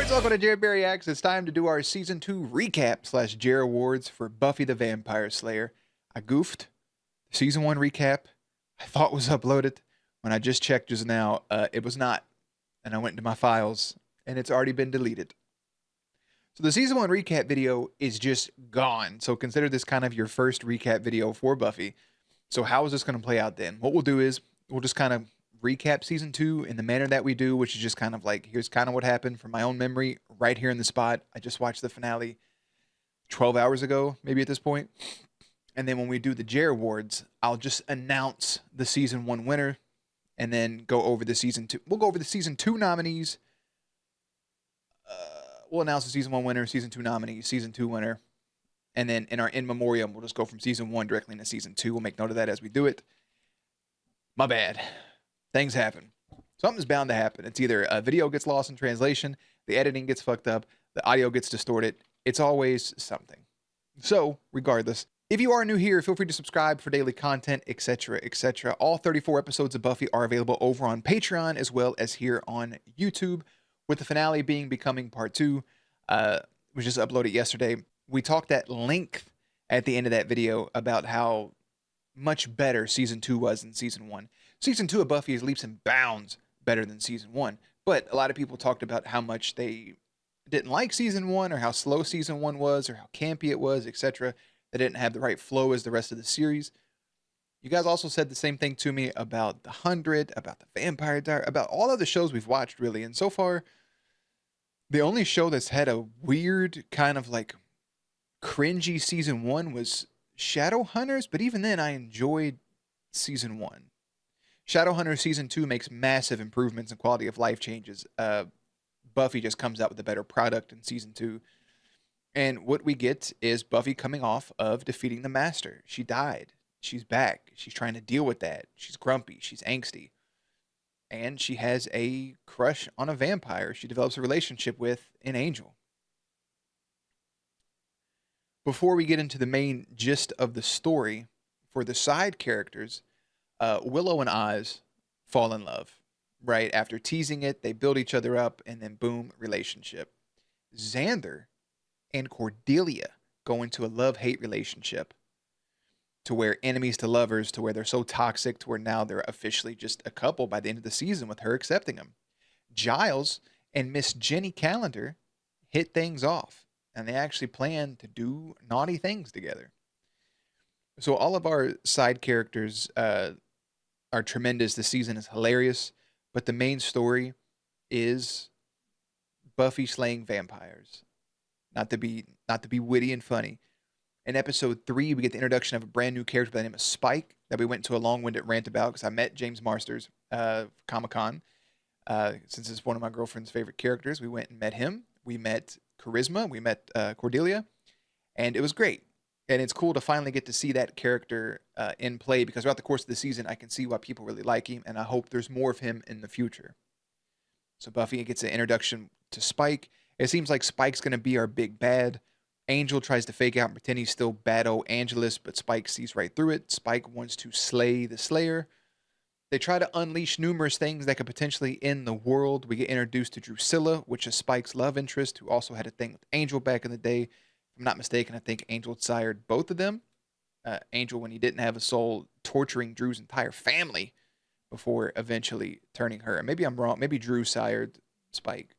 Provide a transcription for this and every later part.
nerds, welcome to JerAwards. It's time to do our season 2 recap / JerAwards for Buffy the Vampire Slayer. I goofed. Season 1 recap I thought was uploaded. When I just checked just now, it was not. And I went into my files and it's already been deleted. So the season 1 recap video is just gone. So consider this kind of your first recap video for Buffy. So how is this going to play out then? What we'll do is we'll just kind of recap season 2 in the manner that we do, which is just kind of like, here's kind of what happened from my own memory right here in the spot. I just watched the finale 12 hours ago, maybe at this point. And then when we do the JerAwards, I'll just announce the season 1 winner and then go over the season 2. We'll go over the season 2 nominees. We'll announce the season 1 winner, season 2 nominees, season 2 winner. And then in our in memoriam, we'll just go from season 1 directly into season 2. We'll make note of that as we do it. My bad. Things happen. Something's bound to happen. It's either a video gets lost in translation, the editing gets fucked up, the audio gets distorted. It's always something. So, regardless, if you are new here, feel free to subscribe for daily content, etc., etc. All 34 episodes of Buffy are available over on Patreon as well as here on YouTube, with the finale being Becoming Part 2, which just uploaded yesterday. We talked at length at the end of that video about how much better Season 2 was than Season 1. Season 2 of Buffy is leaps and bounds better than Season 1, but a lot of people talked about how much they didn't like Season 1 or how slow Season 1 was or how campy it was, etc. They didn't have the right flow as the rest of the series. You guys also said the same thing to me about The 100, about The Vampire Diary, about all of the shows we've watched, really. And so far, the only show that's had a weird kind of like cringy Season 1 was Shadowhunters, but even then I enjoyed Season 1. Shadowhunters Season 2 makes massive improvements in quality of life changes. Buffy just comes out with a better product in Season 2. And what we get is Buffy coming off of defeating the Master. She died. She's back. She's trying to deal with that. She's grumpy. She's angsty. And she has a crush on a vampire she develops a relationship with an Angel. Before we get into the main gist of the story, for the side characters, Willow and Oz fall in love, right? After teasing it, they build each other up, and then boom, relationship. Xander and Cordelia go into a love-hate relationship to where enemies to lovers, to where they're so toxic, to where now they're officially just a couple by the end of the season with her accepting him. Giles and Miss Jenny Calendar hit things off, and they actually plan to do naughty things together. So all of our side characters are tremendous. The season is hilarious, but the main story is Buffy slaying vampires. Not to be witty and funny. In episode 3, we get the introduction of a brand new character by the name of Spike that we went into a long-winded rant about because I met James Marsters Comic-Con. Since it's one of my girlfriend's favorite characters, we went and met him. We met Charisma. We met Cordelia. And it was great. And it's cool to finally get to see that character in play because throughout the course of the season, I can see why people really like him, and I hope there's more of him in the future. So Buffy gets an introduction to Spike. It seems like Spike's going to be our big bad. Angel tries to fake out and pretend he's still Bad-O Angelus, but Spike sees right through it. Spike wants to slay the Slayer. They try to unleash numerous things that could potentially end the world. We get introduced to Drusilla, which is Spike's love interest, who also had a thing with Angel back in the day. If I'm not mistaken, I think Angel sired both of them. Angel, when he didn't have a soul, torturing Drew's entire family before eventually turning her. Maybe I'm wrong. Maybe Drew sired Spike.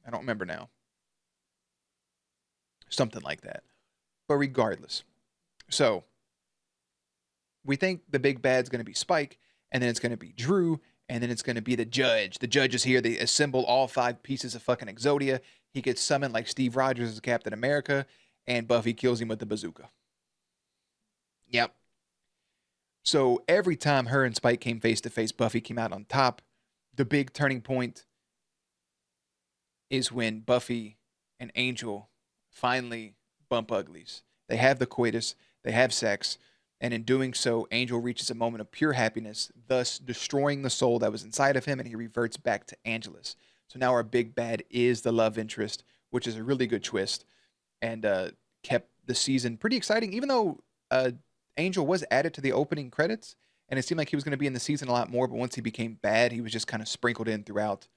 I don't remember now. Something like that. But regardless. So, we think the big bad's going to be Spike, and then it's going to be Drew, and then it's going to be the Judge. The Judge is here. They assemble all 5 pieces of fucking Exodia. He gets summoned like Steve Rogers as Captain America, and Buffy kills him with the bazooka. Yep. So every time her and Spike came face to face, Buffy came out on top. The big turning point is when Buffy and Angel finally bump uglies. They have the coitus, they have sex, and in doing so, Angel reaches a moment of pure happiness, thus destroying the soul that was inside of him, and he reverts back to Angelus. So now our big bad is the love interest, which is a really good twist, and kept the season pretty exciting, even though Angel was added to the opening credits, and it seemed like he was going to be in the season a lot more, but once he became bad, he was just kind of sprinkled in throughout.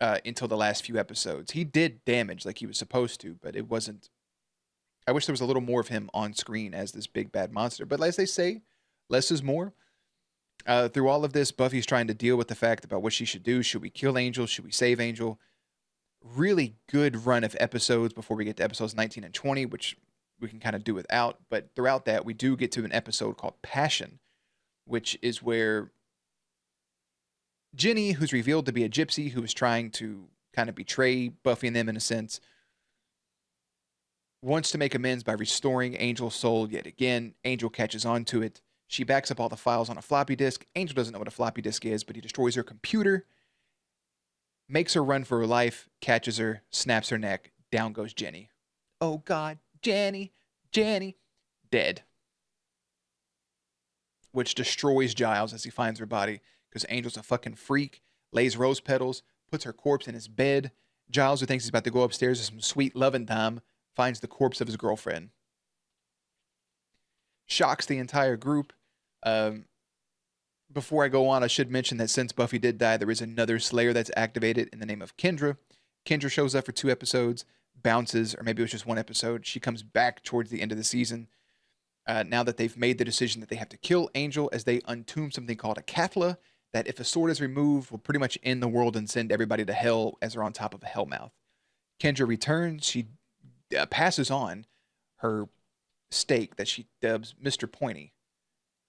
until the last few episodes. He did damage like he was supposed to, but it wasn't. I wish there was a little more of him on screen as this big bad monster. But as they say, less is more. Through all of this, Buffy's trying to deal with the fact about what she should do. Should we kill Angel? Should we save Angel? Really good run of episodes before we get to episodes 19 and 20, which we can kind of do without. But throughout that, we do get to an episode called Passion, which is where Jenny, who's revealed to be a gypsy who is trying to kind of betray Buffy and them in a sense, wants to make amends by restoring Angel's soul yet again. Angel catches on to it. She backs up all the files on a floppy disk. Angel doesn't know what a floppy disk is, but he destroys her computer, makes her run for her life, catches her, snaps her neck. Down goes Jenny. Oh, God. Jenny. Dead. Which destroys Giles as he finds her body, because Angel's a fucking freak, lays rose petals, puts her corpse in his bed. Giles, who thinks he's about to go upstairs to some sweet loving time, finds the corpse of his girlfriend. Shocks the entire group. Before I go on, I should mention that since Buffy did die, there is another Slayer that's activated in the name of Kendra. Kendra shows up for 2 episodes, bounces, or maybe it was just 1 episode. She comes back towards the end of the season. Now that they've made the decision that they have to kill Angel, as they untomb something called a Cathla, that if a sword is removed, will pretty much end the world and send everybody to hell as they're on top of a hellmouth. Kendra returns. She passes on her stake that she dubs Mr. Pointy.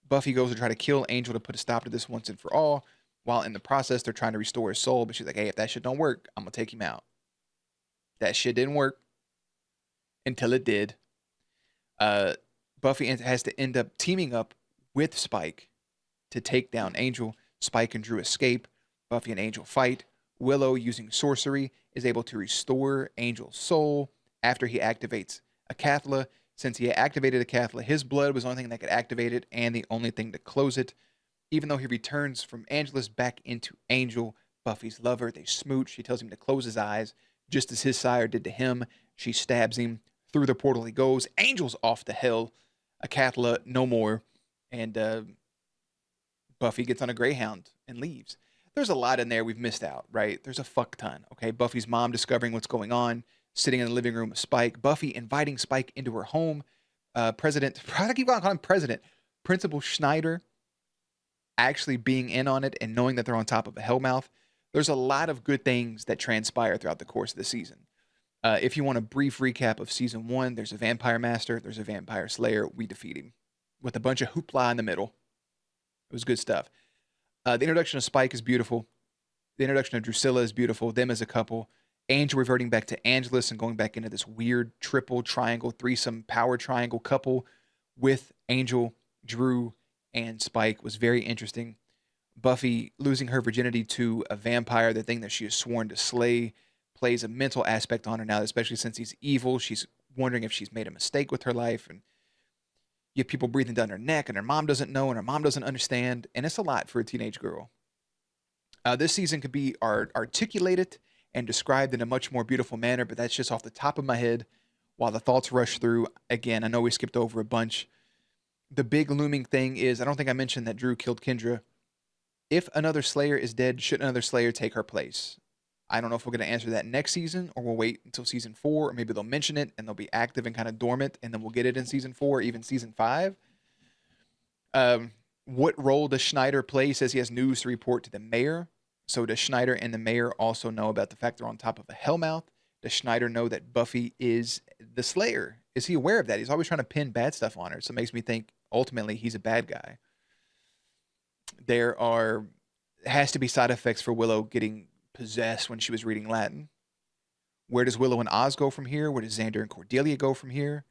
Buffy goes to try to kill Angel to put a stop to this once and for all. While in the process, they're trying to restore his soul. But she's like, hey, if that shit don't work, I'm going to take him out. That shit didn't work until it did. Buffy has to end up teaming up with Spike to take down Angel. Spike and Drew escape. Buffy and Angel fight. Willow, using sorcery, is able to restore Angel's soul after he activates a Cathla. Since he activated a Cathla, his blood was the only thing that could activate it and the only thing to close it. Even though he returns from Angelus back into Angel, Buffy's lover, they smooch. She tells him to close his eyes, just as his sire did to him. She stabs him. Through the portal he goes. Angel's off to hell. A Cathla, no more. And Buffy gets on a Greyhound and leaves. There's a lot in there we've missed out, right? There's a fuck ton, okay? Buffy's mom discovering what's going on, sitting in the living room with Spike. Buffy inviting Spike into her home. I keep calling him President. Principal Schneider actually being in on it and knowing that they're on top of a hellmouth. There's a lot of good things that transpire throughout the course of the season. If you want a brief recap of season 1, there's a vampire master, there's a vampire slayer. We defeat him with a bunch of hoopla in the middle. It was good stuff. The introduction of Spike is beautiful. The introduction of Drusilla is beautiful. Them as a couple. Angel reverting back to Angelus and going back into this weird triple triangle, threesome power triangle couple with Angel, Drew, and Spike was very interesting. Buffy losing her virginity to a vampire, the thing that she is sworn to slay, plays a mental aspect on her now, especially since he's evil. She's wondering if she's made a mistake with her life, and you have people breathing down her neck, and her mom doesn't know, and her mom doesn't understand, and it's a lot for a teenage girl. This season could be articulated and described in a much more beautiful manner, but that's just off the top of my head while the thoughts rush through. Again, I know we skipped over a bunch. The big looming thing is, I don't think I mentioned that Drew killed Kendra. If another Slayer is dead, should another Slayer take her place? I don't know if we're going to answer that next season, or we'll wait until season 4, or maybe they'll mention it and they'll be active and kind of dormant, and then we'll get it in season 4, or even season 5. What role does Schneider play? He says he has news to report to the mayor. So does Schneider and the mayor also know about the fact they're on top of a hellmouth? Does Schneider know that Buffy is the Slayer? Is he aware of that? He's always trying to pin bad stuff on her. So it makes me think ultimately he's a bad guy. Has to be side effects for Willow getting possessed when she was reading Latin. Where does Willow and Oz go from here? Where does Xander and Cordelia go from here?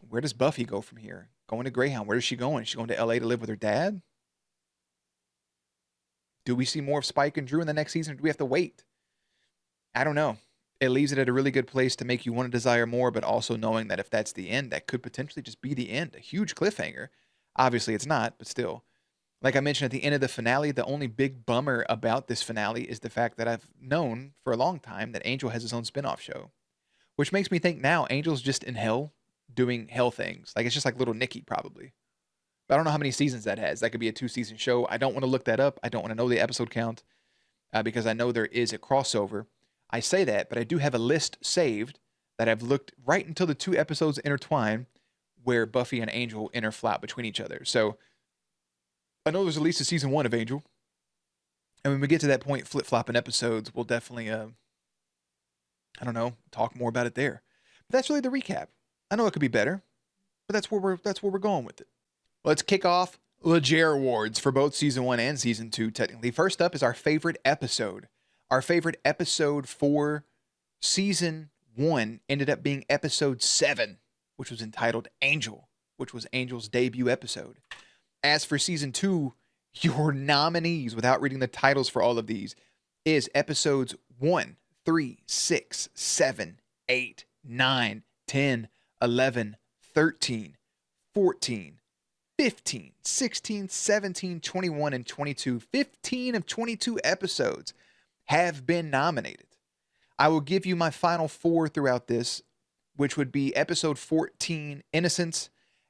Where does Buffy go from here? Going to Greyhound. Where is she going? Is she going to LA to live with her dad? Do we see more of Spike and Drew in the next season, or do we have to wait? I don't know. It leaves it at a really good place to make you want to desire more, but also knowing that if that's the end, that could potentially just be the end. A huge cliffhanger. Obviously, it's not, but still. Like I mentioned at the end of the finale, the only big bummer about this finale is the fact that I've known for a long time that Angel has his own spinoff show, which makes me think now Angel's just in hell doing hell things. Like, it's just like Little Nicky, probably. But I don't know how many seasons that has. That could be a 2-season show. I don't want to look that up. I don't want to know the episode count. because I know there is a crossover. I say that, but I do have a list saved that I've looked right until the 2 episodes intertwine where Buffy and Angel interflop between each other. So I know there's at least a season 1 of Angel. And when we get to that point, flip-flopping episodes, we'll definitely, I don't know, talk more about it there. But that's really the recap. I know it could be better, but that's where we're going with it. Let's kick off the JerAwards for both season 1 and season 2, technically. First up is our favorite episode. Our favorite episode for season 1 ended up being episode 7, which was entitled Angel, which was Angel's debut episode. As for season 2, your nominees, without reading the titles for all of these, is episodes 1, 3, 6, 7, 8, 9, 10, 11, 13, 14, 15, 16, 17, 21, and 22. 15 of 22 episodes have been nominated. I will give you my final 4 throughout this, which would be episode 14, Innocence,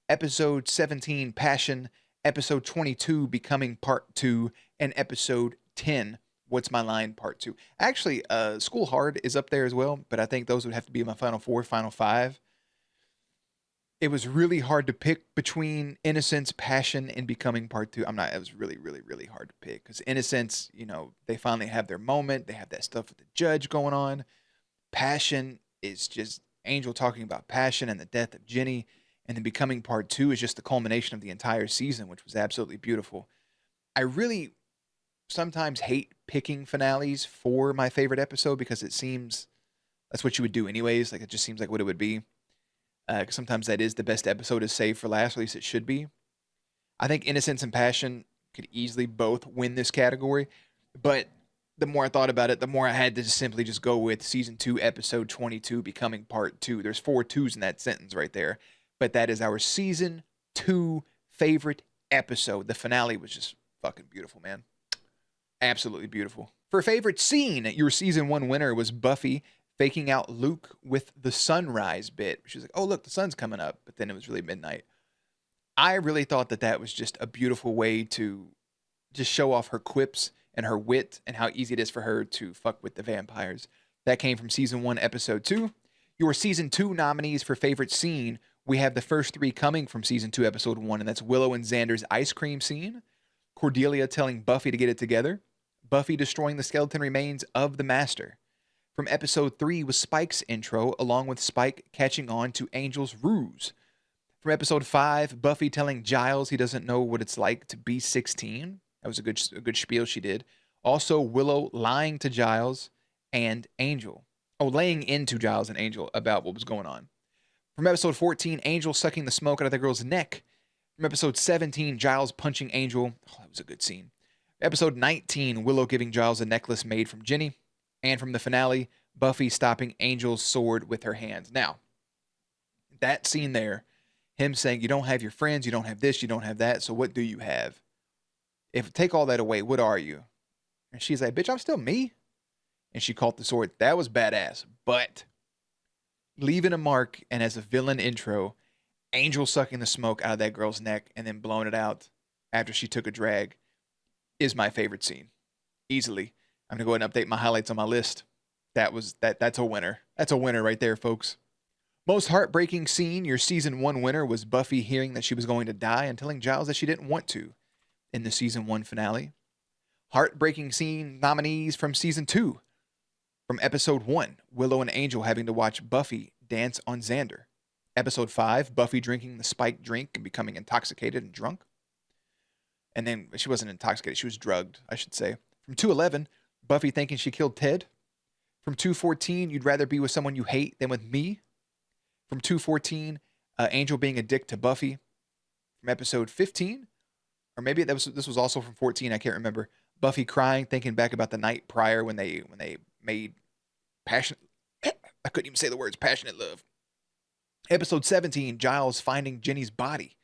episode 17, Passion, episode 22, Becoming Part 2, and episode 10, What's My Line Part 2. Actually, School Hard is up there as well, but I think those would have to be my final 4, final 5. It was really hard to pick between Innocence, Passion, and Becoming Part 2. It was really, really, really hard to pick. Because Innocence, they finally have their moment. They have that stuff with the judge going on. Passion is just Angel talking about passion and the death of Jenny. And then Becoming Part 2 is just the culmination of the entire season, which was absolutely beautiful. I really sometimes hate picking finales for my favorite episode because it seems that's what you would do anyways. Like, it just seems like what it would be. Because sometimes that is the best episode is saved for last, or at least it should be. I think Innocence and Passion could easily both win this category, but the more I thought about it, the more I had to simply just go with season 2, episode 22, Becoming Part 2. There's 4 twos in that sentence right there, but that is our season 2 favorite episode. The finale was just fucking beautiful, man. Absolutely beautiful. For favorite scene, your season 1 winner was Buffy faking out Luke with the sunrise bit. She was like, oh, look, the sun's coming up. But then it was really midnight. I really thought that was just a beautiful way to just show off her quips and her wit and how easy it is for her to fuck with the vampires. That came from season 1, episode 2. Your season 2 nominees for favorite scene, we have the first 3 coming from season 2, episode 1, and that's Willow and Xander's ice cream scene, Cordelia telling Buffy to get it together, Buffy destroying the skeleton remains of the Master. From episode 3 was Spike's intro, along with Spike catching on to Angel's ruse. From episode 5, Buffy telling Giles he doesn't know what it's like to be 16. That was a good spiel she did. Also, Willow lying to Giles and Angel. Oh, laying into Giles and Angel about what was going on. From episode 14, Angel sucking the smoke out of the girl's neck. From episode 17, Giles punching Angel. Oh, that was a good scene. Episode 19, Willow giving Giles a necklace made from Jenny. And from the finale, Buffy stopping Angel's sword with her hands. Now, that scene there, him saying, you don't have your friends, you don't have this, you don't have that, so what do you have? If take all that away, what are you? And she's like, bitch, I'm still me. And she caught the sword. That was badass. But leaving a mark and as a villain intro, Angel sucking the smoke out of that girl's neck and then blowing it out after she took a drag is my favorite scene. Easily. I'm going to go ahead and update my highlights on my list. That's a winner. That's a winner right there, folks. Most heartbreaking scene, your season 1 winner was Buffy hearing that she was going to die and telling Giles that she didn't want to in the season 1 finale. Heartbreaking scene nominees from season 2. From episode 1, Willow and Angel having to watch Buffy dance on Xander. Episode 5, Buffy drinking the spiked drink and becoming intoxicated and drunk. And then she wasn't intoxicated, she was drugged, I should say. From 211, Buffy thinking she killed Ted. From 214, you'd rather be with someone you hate than with me. From 214, Angel being a dick to Buffy. From episode 15, or maybe this was also from 14, I can't remember. Buffy crying, thinking back about the night prior when they made passionate, I couldn't even say the words, passionate love. Episode 17, Giles finding Jenny's body,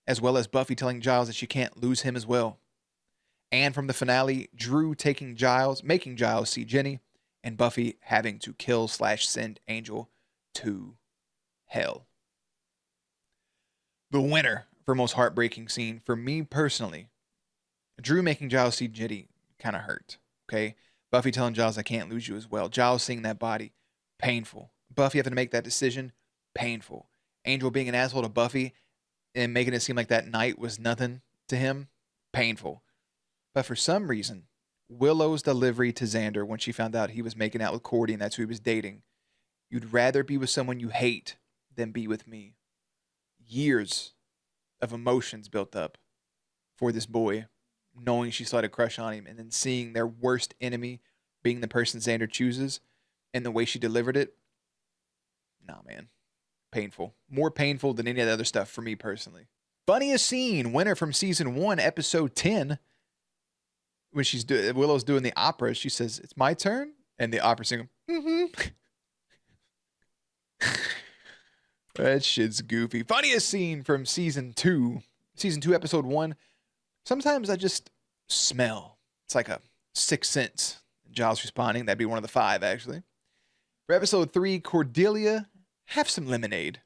as well as Buffy telling Giles that she can't lose him as well. And from the finale, Drew making Giles see Jenny, and Buffy having to kill/send Angel to hell. The winner for most heartbreaking scene, for me personally, Drew making Giles see Jenny kind of hurt. okay? Buffy telling Giles, I can't lose you as well. Giles seeing that body, painful. Buffy having to make that decision, painful. Angel being an asshole to Buffy and making it seem like that night was nothing to him, painful. But for some reason, Willow's delivery to Xander when she found out he was making out with Cordy and that's who he was dating, you'd rather be with someone you hate than be with me. Years of emotions built up for this boy, knowing she still had a crush on him, and then seeing their worst enemy being the person Xander chooses, and the way she delivered it, nah, man. Painful. More painful than any of the other stuff for me personally. Funniest scene, winner from season 1, episode 10. When Willow's doing the opera, she says, "It's my turn," and the opera singer, That shit's goofy. Funniest scene from season 2. Season 2, episode 1. Sometimes I just smell. It's like a sixth sense. Giles responding. That'd be one of the 5, actually. For episode 3, Cordelia, have some lemonade.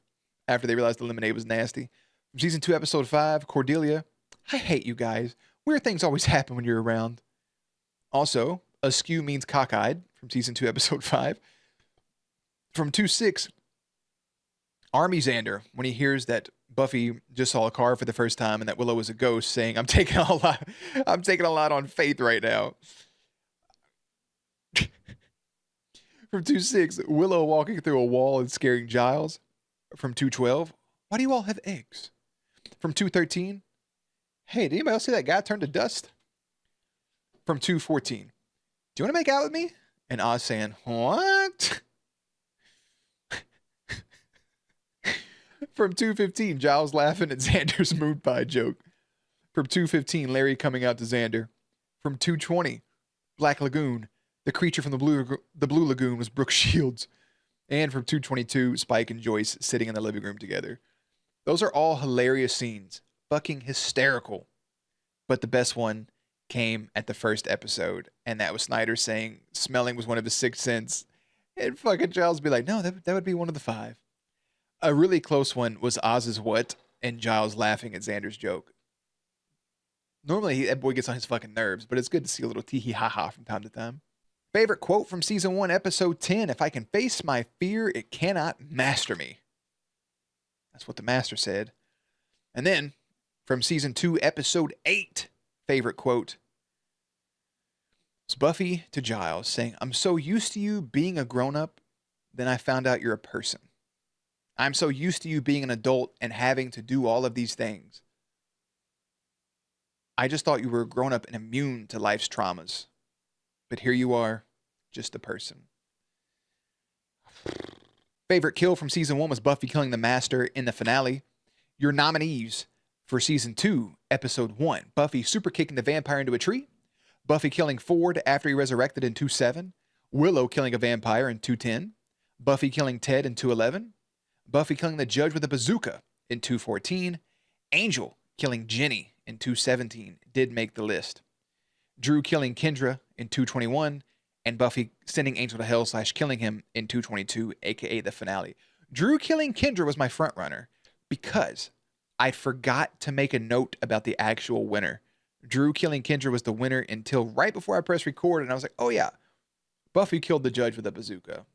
After they realized the lemonade was nasty. From season 2, episode 5, Cordelia, I hate you guys. Weird things always happen when you're around. Also, askew means cockeyed. From season 2, episode 5. From 2-6, Army Xander, when he hears that Buffy just saw a car for the first time and that Willow was a ghost, saying, I'm taking a lot on faith right now. From 2-6, Willow walking through a wall and scaring Giles. From 2-12, why do you all have eggs? From 2-13, hey, did anybody else see that guy turn to dust? From 2-14, do you want to make out with me? And Oz saying, what? From 2:15, Giles laughing at Xander's mood pie joke. From 2:15, Larry coming out to Xander. From 2:20, Black Lagoon. The creature from the Blue Lagoon was Brooke Shields. And from 2:22, Spike and Joyce sitting in the living room together. Those are all hilarious scenes. Fucking hysterical. But the best one came at the first episode. And that was Snyder saying smelling was one of his sixth sense. And fucking Giles be like, no, that would be one of the 5. A really close one was Oz's what and Giles laughing at Xander's joke. Normally, that boy gets on his fucking nerves, but it's good to see a little tee-hee ha-ha from time to time. Favorite quote from season 1, episode 10, if I can face my fear, it cannot master me. That's what the master said. And then, from season 2, episode 8, favorite quote, it's Buffy to Giles saying, I'm so used to you being a grown-up, then I found out you're a person. I'm so used to you being an adult and having to do all of these things. I just thought you were grown up and immune to life's traumas. But here you are, just a person. Favorite kill from season 1 was Buffy killing the Master in the finale. Your nominees for season 2, episode 1. Buffy super kicking the vampire into a tree. Buffy killing Ford after he resurrected in 2-7. Willow killing a vampire in 2-10. Buffy killing Ted in 2-11. Buffy killing the judge with a bazooka in 2-14. Angel killing Jenny in 2-17 did make the list. Drew killing Kendra in 2-21. And Buffy sending Angel to hell / killing him in 2-22, aka the finale. Drew killing Kendra was my front runner because I forgot to make a note about the actual winner. Drew killing Kendra was the winner until right before I pressed record, and I was like, oh yeah, Buffy killed the judge with a bazooka.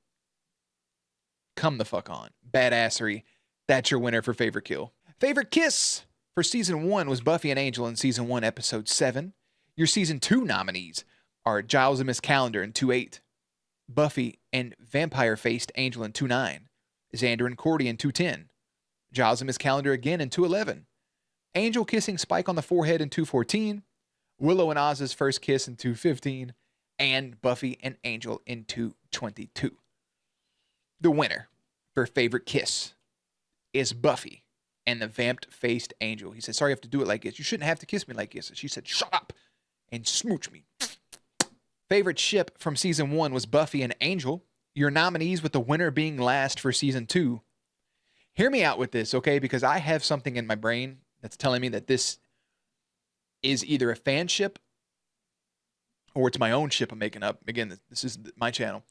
Come the fuck on. Badassery. That's your winner for favorite kill. Favorite kiss for season 1 was Buffy and Angel in season 1, episode 7. Your season 2 nominees are Giles and Miss Calendar in 2-8. Buffy and vampire-faced Angel in 2-9. Xander and Cordy in 2-10. Giles and Miss Calendar again in 2-11. Angel kissing Spike on the forehead in 2-14. Willow and Oz's first kiss in 2-15. And Buffy and Angel in 2-22. The winner for favorite kiss is Buffy and the vamped-faced Angel. He said, sorry you have to do it like this. You shouldn't have to kiss me like this. And she said, shut up and smooch me. Favorite ship from season 1 was Buffy and Angel. Your nominees with the winner being last for season 2. Hear me out with this, okay? Because I have something in my brain that's telling me that this is either a fan ship or it's my own ship I'm making up. Again, this is my channel.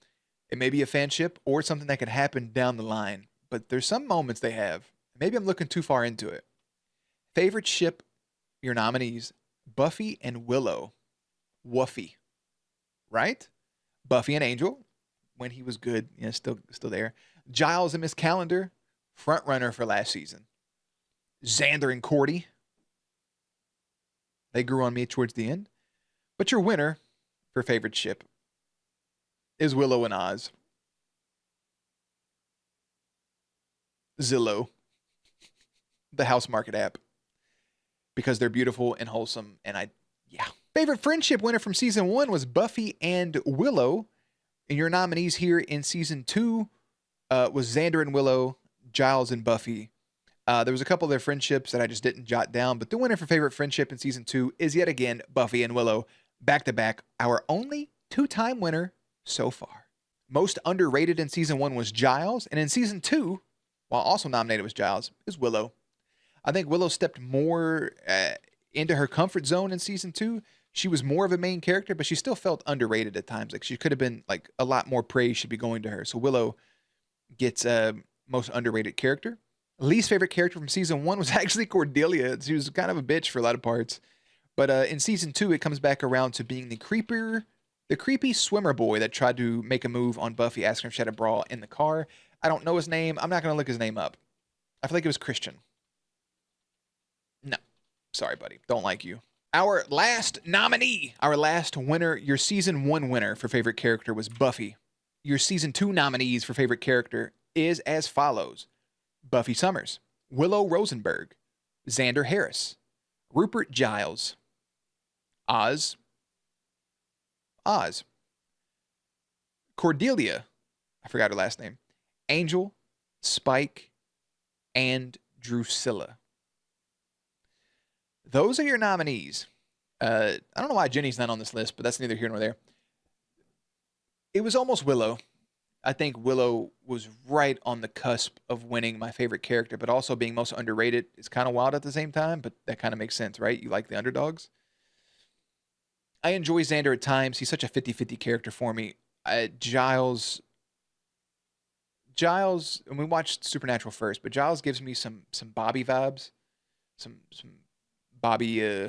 It may be a fan ship or something that could happen down the line. But there's some moments they have. Maybe I'm looking too far into it. Favorite ship, your nominees, Buffy and Willow. Wuffy. right? Buffy and Angel, when he was good, yeah, still there. Giles and Miss Calendar, front runner for last season. Xander and Cordy, they grew on me towards the end. But your winner for favorite ship is Willow and Oz. Zillow, the house market app, because they're beautiful and wholesome. And yeah. Favorite friendship winner from season 1 was Buffy and Willow. And your nominees here in season 2 was Xander and Willow, Giles and Buffy. There was a couple of their friendships that I just didn't jot down, but the winner for favorite friendship in season 2 is yet again Buffy and Willow, back to back, our only 2-time winner so far. Most underrated in season 1 was Giles, and in season 2, while also nominated was Giles, is Willow. I think Willow stepped more into her comfort zone in season 2. She was more of a main character, but she still felt underrated at times. Like she could have been like a lot more praise should be going to her. So Willow gets most underrated character. Least favorite character from season 1 was actually Cordelia. She was kind of a bitch for a lot of parts. But in season 2, it comes back around to being the creepy swimmer boy that tried to make a move on Buffy, asking if she had a bra in the car. I don't know his name. I'm not going to look his name up. I feel like it was Christian. No. Sorry, buddy. Don't like you. Our last nominee, our last winner, your season 1 winner for favorite character was Buffy. Your season 2 nominees for favorite character is as follows. Buffy Summers, Willow Rosenberg, Xander Harris, Rupert Giles, Oz, Cordelia, I forgot her last name, Angel, Spike, and Drusilla. Those are your nominees. I don't know why Jenny's not on this list, but that's neither here nor there. It was almost Willow. I think Willow was right on the cusp of winning my favorite character, but also being most underrated is kind of wild at the same time, but that kind of makes sense, right? You like the underdogs. I enjoy Xander at times. He's such a 50-50 character for me. Giles, and we watched Supernatural first, but Giles gives me some Bobby vibes, some Bobby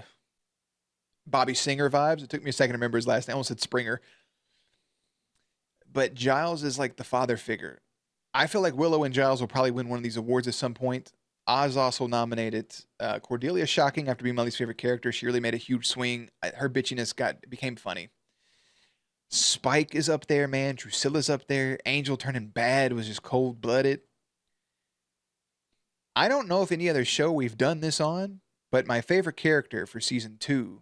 Singer vibes. It took me a second to remember his last name. I almost said Springer. But Giles is like the father figure. I feel like Willow and Giles will probably win one of these awards at some point. Oz also nominated. Cordelia, shocking after being my least favorite character. She really made a huge swing. Her bitchiness became funny. Spike is up there, man. Drusilla's up there. Angel turning bad was just cold-blooded. I don't know if any other show we've done this on, but my favorite character for season 2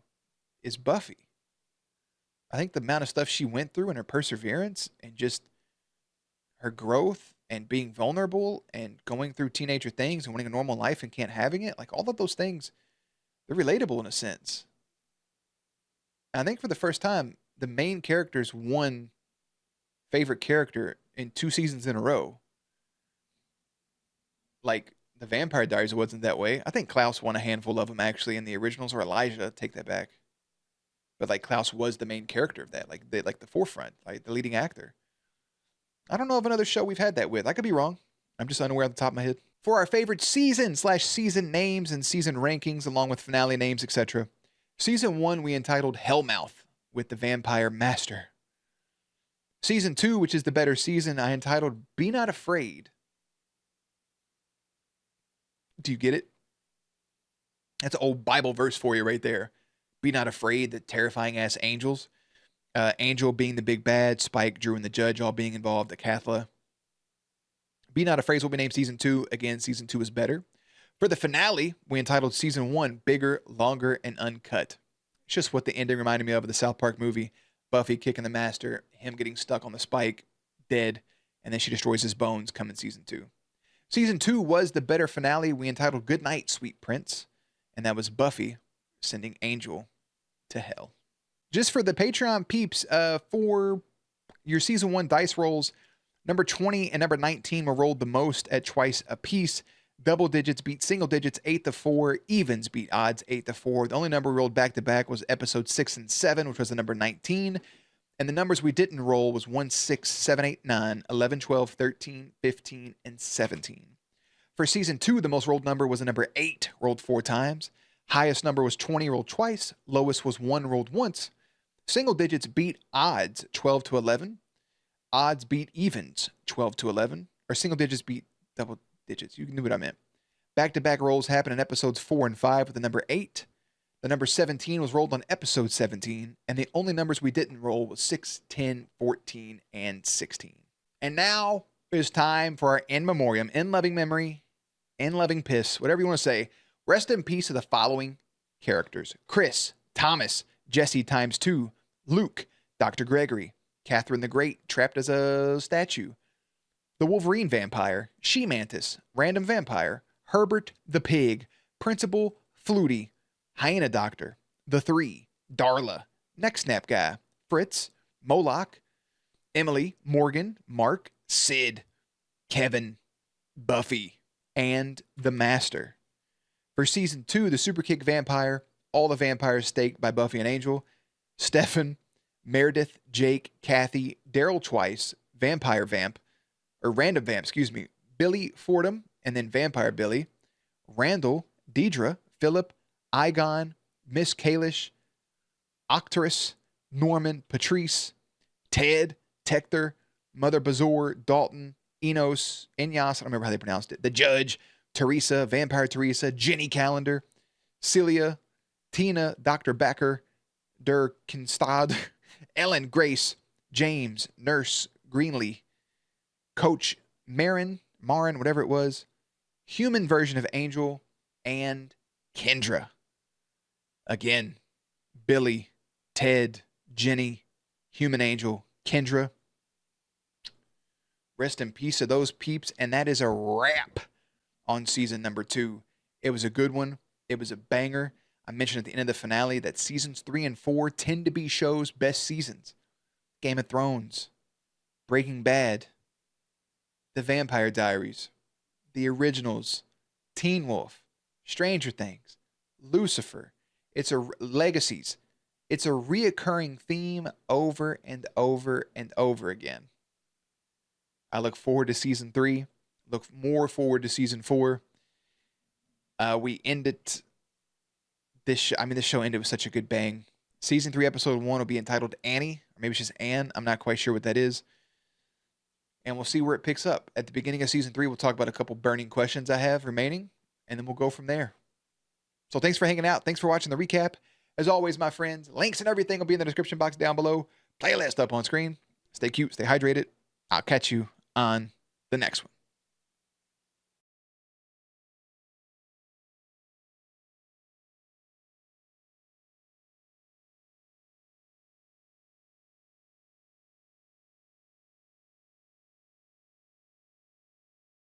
is Buffy. I think the amount of stuff she went through and her perseverance and just her growth and being vulnerable and going through teenager things and wanting a normal life and can't having it, like all of those things, they're relatable in a sense. And I think for the first time, the main characters won favorite character in 2 seasons in a row. Like the Vampire Diaries wasn't that way. I think Klaus won a handful of them actually in the originals, or Elijah, take that back. But like Klaus was the main character of that, like the forefront, like the leading actor. I don't know of another show we've had that with. I could be wrong. I'm just unaware off the top of my head. For our favorite season/season names and season rankings, along with finale names, etc. Season 1 we entitled Hellmouth with the Vampire Master. Season 2, which is the better season, I entitled Be Not Afraid. Do you get it? That's an old Bible verse for you right there. Be not afraid, the terrifying ass angels. Angel being the big bad, Spike, Drew, and the judge all being involved, the Cathla. Be Not Afraid is what we named season 2. Again, season 2 is better. For the finale, we entitled season 1 Bigger, Longer, and Uncut. It's just what the ending reminded me of the South Park movie. Buffy kicking the master, him getting stuck on the spike, dead, and then she destroys his bones come in season 2. Season 2 was the better finale. We entitled Good Night, Sweet Prince. And that was Buffy sending Angel to hell. Just for the Patreon peeps, for your season 1 dice rolls, number 20 and number 19 were rolled the most at twice a piece. Double digits beat single digits 8-4. Evens beat odds 8-4. The only number we rolled back to back was episode 6 and 7, which was the number 19. And the numbers we didn't roll was 1, 6, 7, 8, 9, 11, 12, 13, 15, and 17. For season 2, the most rolled number was the number 8, rolled 4 times. Highest number was 20, rolled twice. Lowest was 1, rolled once. Single digits beat odds 12 to 11. Odds beat evens 12 to 11. Or single digits beat double digits. You knew what I meant. Back-to-back rolls happened in episodes 4 and 5 with the number 8. The number 17 was rolled on episode 17, and the only numbers we didn't roll was 6, 10, 14, and 16. And now it is time for our in memoriam, in loving memory, in loving piss, whatever you want to say. Rest in peace to the following characters: Chris, Thomas, Jesse times 2, Luke, Dr. Gregory, Catherine the Great, trapped as a statue, the Wolverine vampire, She-Mantis, random vampire, Herbert the pig, Principal Flutie, Hyena Doctor, the Three, Darla, Neck Snap Guy, Fritz, Moloch, Emily, Morgan, Mark, Sid, Kevin, Buffy, and the Master. For season 2, the Super Kick Vampire, all the vampires staked by Buffy and Angel, Stefan, Meredith, Jake, Kathy, Daryl Twice, Vampire Vamp, or Random Vamp, Billy Fordham, and then Vampire Billy, Randall, Deidre, Philip, Igon, Miss Kalish, Octorus, Norman, Patrice, Ted, Tector, Mother Bazour, Dalton, Enos, Inyas, I don't remember how they pronounced it, the Judge, Teresa, Vampire Teresa, Jenny Calendar, Celia, Tina, Dr. Becker, Der Kinstad, Ellen, Grace, James, Nurse, Greenlee, Coach, Marin, whatever it was, human version of Angel, and Kendra. Again, Billy, Ted, Jenny, human Angel, Kendra. Rest in peace to those peeps, and that is a wrap on season number 2. It was a good one. It was a banger. I mentioned at the end of the finale that seasons 3 and 4 tend to be shows' best seasons. Game of Thrones, Breaking Bad, The Vampire Diaries, The Originals, Teen Wolf, Stranger Things, Lucifer. It's a Legacies. It's a reoccurring theme over and over and over again. I look forward to season 3. Look more forward to season 4. We ended this show ended with such a good bang. Season 3, episode 1 will be entitled Annie, or maybe it's just Anne. I'm not quite sure what that is. And we'll see where it picks up. At the beginning of season 3, we'll talk about a couple burning questions I have remaining, and then we'll go from there. So thanks for hanging out. Thanks for watching the recap. As always, my friends, links and everything will be in the description box down below. Playlist up on screen. Stay cute, stay hydrated. I'll catch you on the next one.